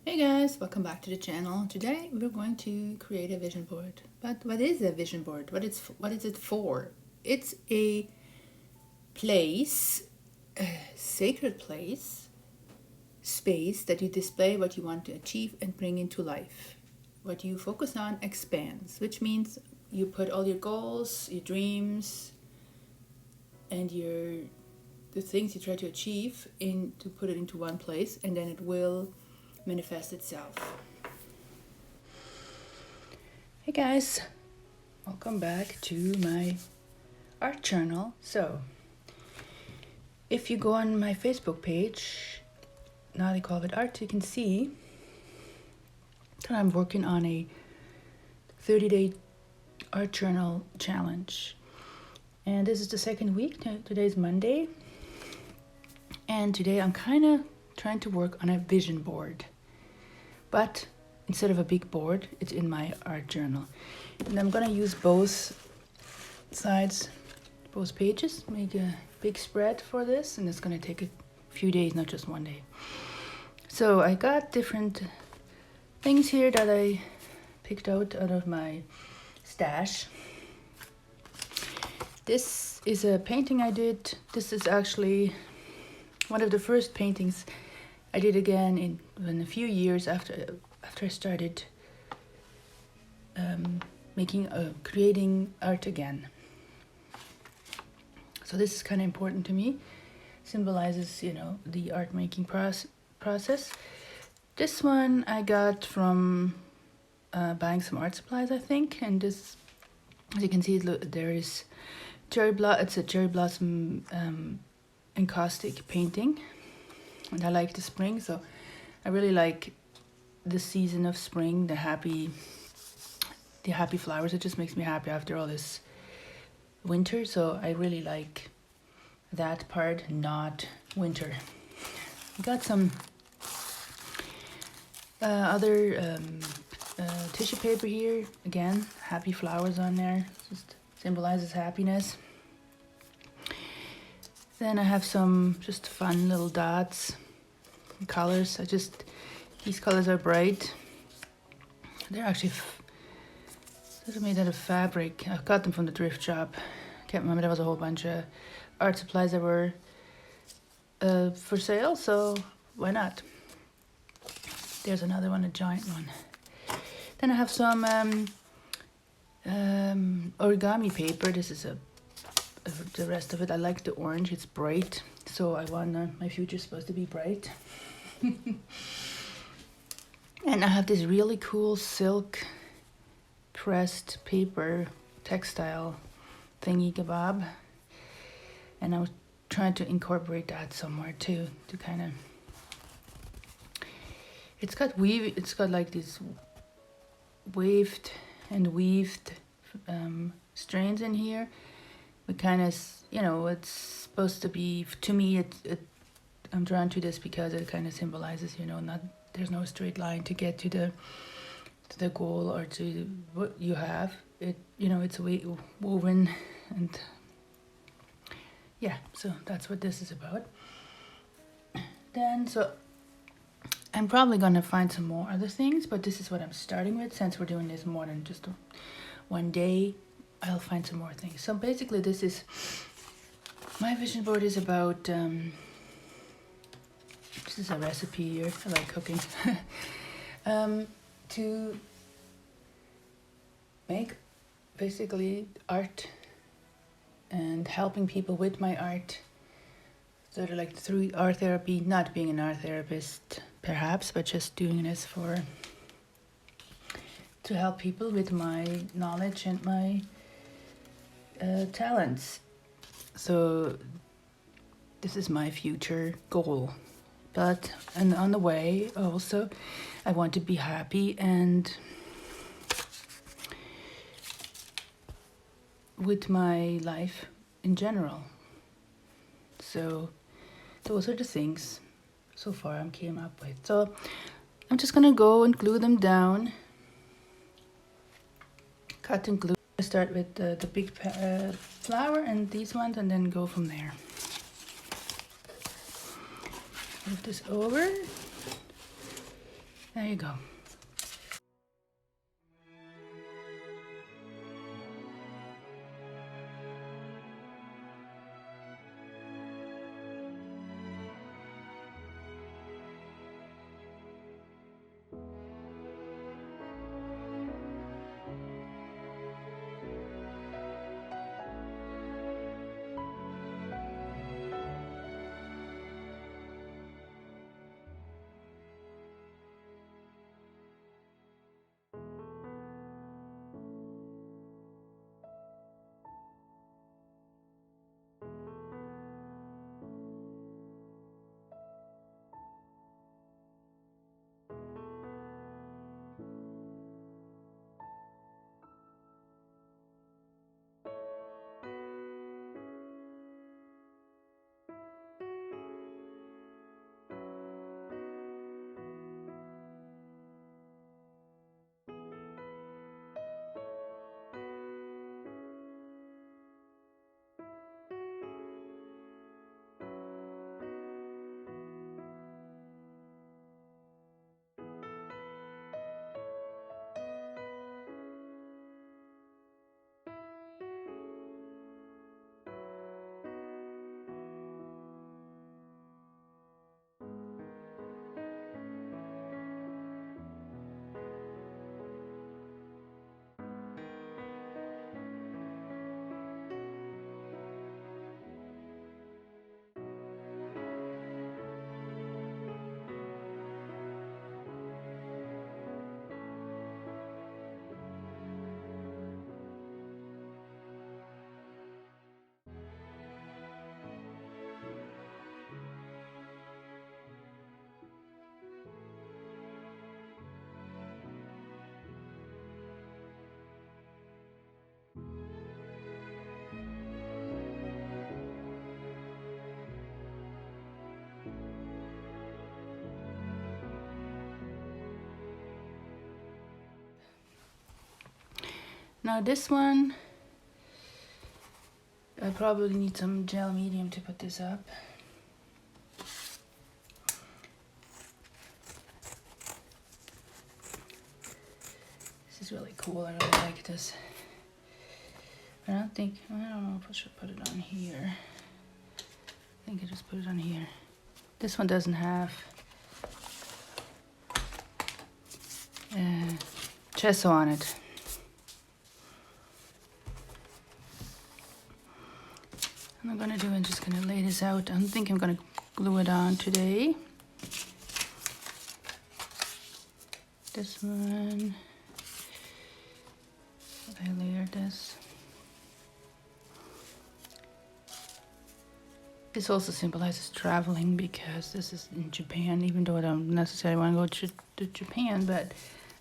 Hey guys, welcome back to the channel. Today we're going to create a vision board. But what is a vision board? What is it for? It's a place, a sacred place, space that you display what you want to achieve and bring into life. What you focus on expands, which means you put all your goals, your dreams, and the things you try to achieve to put it into one place, and then it will manifest itself. Hey guys, welcome back to my art journal. So, if you go on my Facebook page, Natalie call it art, you can see that I'm working on a 30-day art journal challenge. And this is the second week. Today's Monday. And today I'm kind of trying to work on a vision board. But instead of a big board, it's in my art journal. And I'm gonna use both sides, both pages, make a big spread for this, and it's gonna take a few days, not just one day. So I got different things here that I picked out of my stash. This is a painting I did. This is actually one of the first paintings I did again in a few years after I started creating art again. So this is kind of important to me. Symbolizes, the art making process. This one I got from buying some art supplies, I think. And this, as you can see, there is it's a cherry blossom encaustic painting. And I like the spring, so I really like the season of spring, the happy flowers. It just makes me happy after all this winter, so I really like that part, not winter. Got some other tissue paper here. Again, happy flowers on there. Just symbolizes happiness. Then I have some just fun little dots, colors. These colors are bright. They're actually they're made out of fabric. I got them from the thrift shop. Can't remember, there was a whole bunch of art supplies that were for sale, so why not? There's another one, a giant one. Then I have some origami paper. This is the rest of it. I like the orange, it's bright, so I want my future's supposed to be bright. And I have this really cool silk pressed paper textile thingy kebab, and I was trying to incorporate that somewhere too, to kind of, it's got like these waved and weaved strains in here. We kind of, it's supposed to be, to me, I'm drawn to this because it kind of symbolizes, there's no straight line to get to the goal or to what you have. It's woven, and yeah, so that's what this is about. Then, so I'm probably gonna find some more other things, but this is what I'm starting with. Since we're doing this more than just one day, I'll find some more things. So basically, this is my vision board is about. This is a recipe here. I like cooking. To make basically art and helping people with my art. Sort of like through art therapy, not being an art therapist perhaps, but just doing this to help people with my knowledge and my talents. So this is my future goal. And on the way also, I want to be happy and with my life in general. So those are the things so far I came up with. So I'm just gonna go and glue them down. Cut and glue. I start with the big flower and these ones, and then go from there. Move this over. There you go. Now this one, I probably need some gel medium to put this up. This is really cool, I really like this. I don't know if I should put it on here. I think I just put it on here. This one doesn't have gesso on it. What I'm gonna do, I'm just gonna lay this out. I don't think I'm gonna glue it on today. This one, I layered this. This also symbolizes traveling because this is in Japan, even though I don't necessarily want to go to Japan, but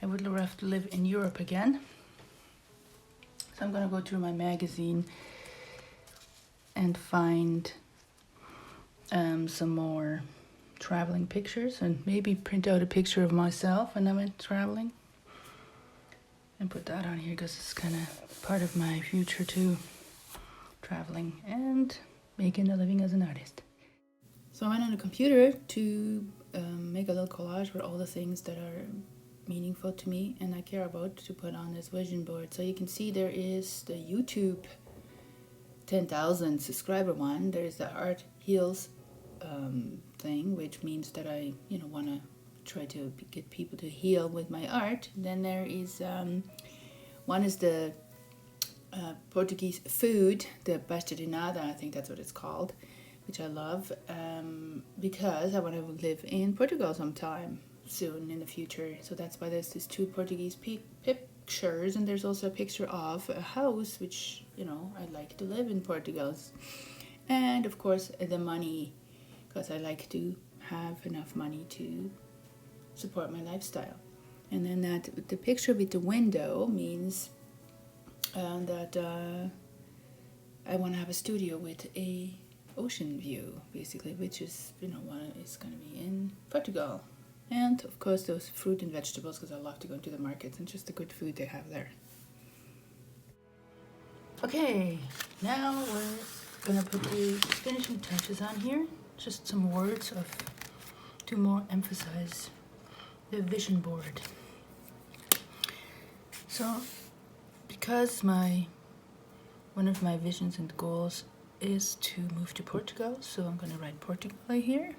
I would love to live in Europe again. So I'm gonna go through my magazine and find some more traveling pictures and maybe print out a picture of myself when I went traveling and put that on here because it's kind of part of my future too, traveling and making a living as an artist. So I went on a computer to make a little collage with all the things that are meaningful to me and I care about to put on this vision board. So you can see there is the YouTube 10,000 subscriber one. There's the Art Heals thing, which means that I want to try to get people to heal with my art. Then there is one is the Portuguese food, the pasta de nada, I think that's what it's called, which I love because I want to live in Portugal sometime soon in the future. So that's why there's these two Portuguese pictures, and there's also a picture of a house which I'd like to live in Portugal, and of course the money, because I like to have enough money to support my lifestyle. And then that the picture with the window means that I want to have a studio with a ocean view, basically, which is one is going to be in Portugal. And of course those fruit and vegetables, because I love to go to the markets and just the good food they have there. Okay, now we're gonna put the finishing touches on here. Just some words to more emphasize the vision board. So, because one of my visions and goals is to move to Portugal, so I'm going to write Portugal here.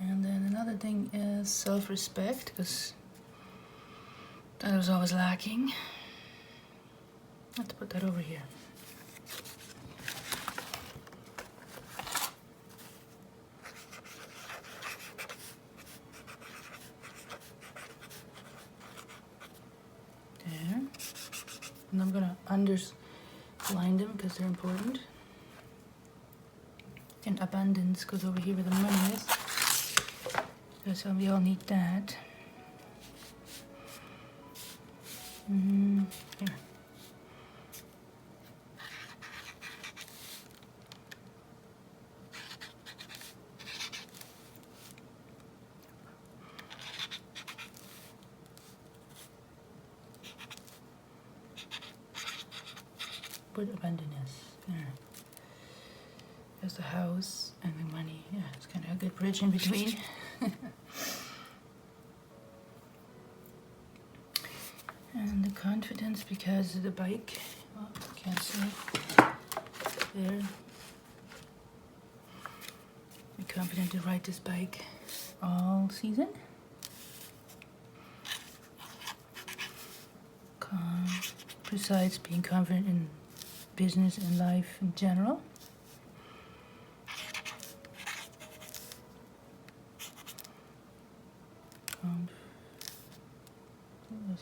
And then another thing is self-respect, because that was always lacking. Let's put that over here. There. And I'm gonna underline them because they're important. And abundance goes over here where the money is. So we all need that. Here. What abundance? There. There's the house and the money. Yeah, it's kind of a good bridge in between. And the confidence because of the bike. Oh, can't see. There. Be confident to ride this bike all season. Besides being confident in business and life in general.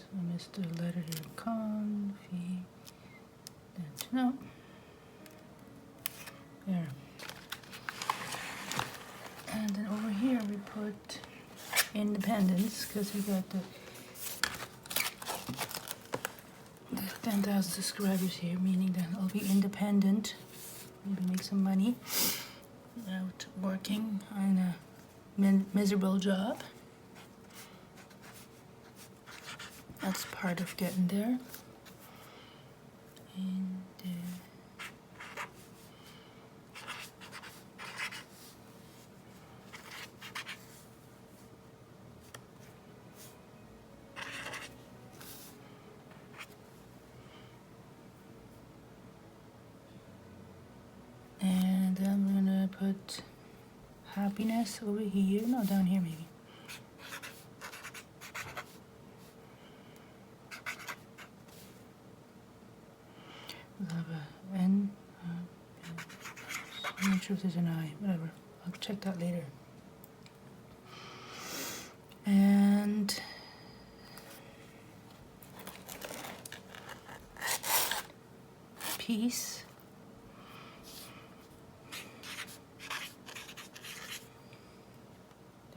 I missed the letter here. Confident. No. There. And then over here we put independence, because we got the 10,000 subscribers here, meaning that I'll be independent, maybe make some money without working on a miserable job. That's part of getting there. And I'm gonna put happiness over here. No, down here maybe. N. I'm not sure if there's an I. Whatever. I'll check that later. And peace.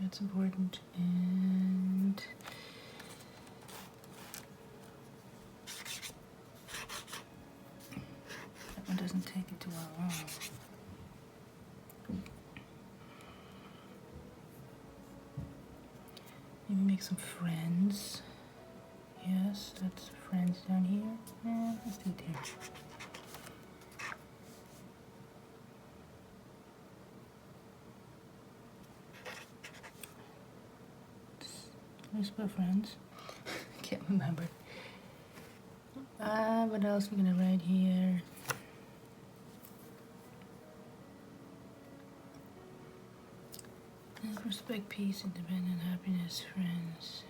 That's important. And that one doesn't take it too long. Maybe make some friends. Yes, that's friends down here. Yeah, let's do it here. Let's spell friends. Can't remember. What else are we gonna write here? Respect, peace, independent, happiness, friends.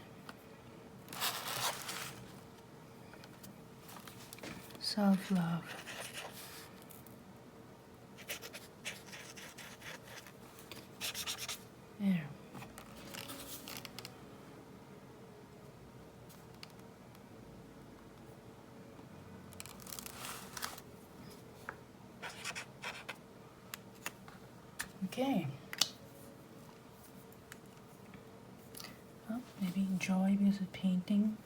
Self-love. There. Okay. Oh, maybe joy because of painting.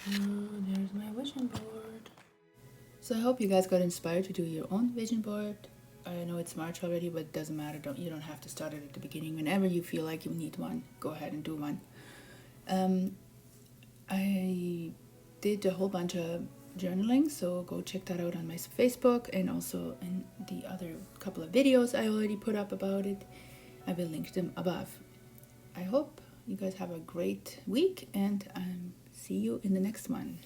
So there's my vision board. So I hope you guys got inspired to do your own vision board. I know it's March already, but it doesn't matter. You don't have to start it at the beginning. Whenever you feel like you need one, go ahead and do one. I did a whole bunch of journaling, so go check that out on my Facebook and also in the other couple of videos I already put up about it. I will link them above. I hope you guys have a great week, and see you in the next one.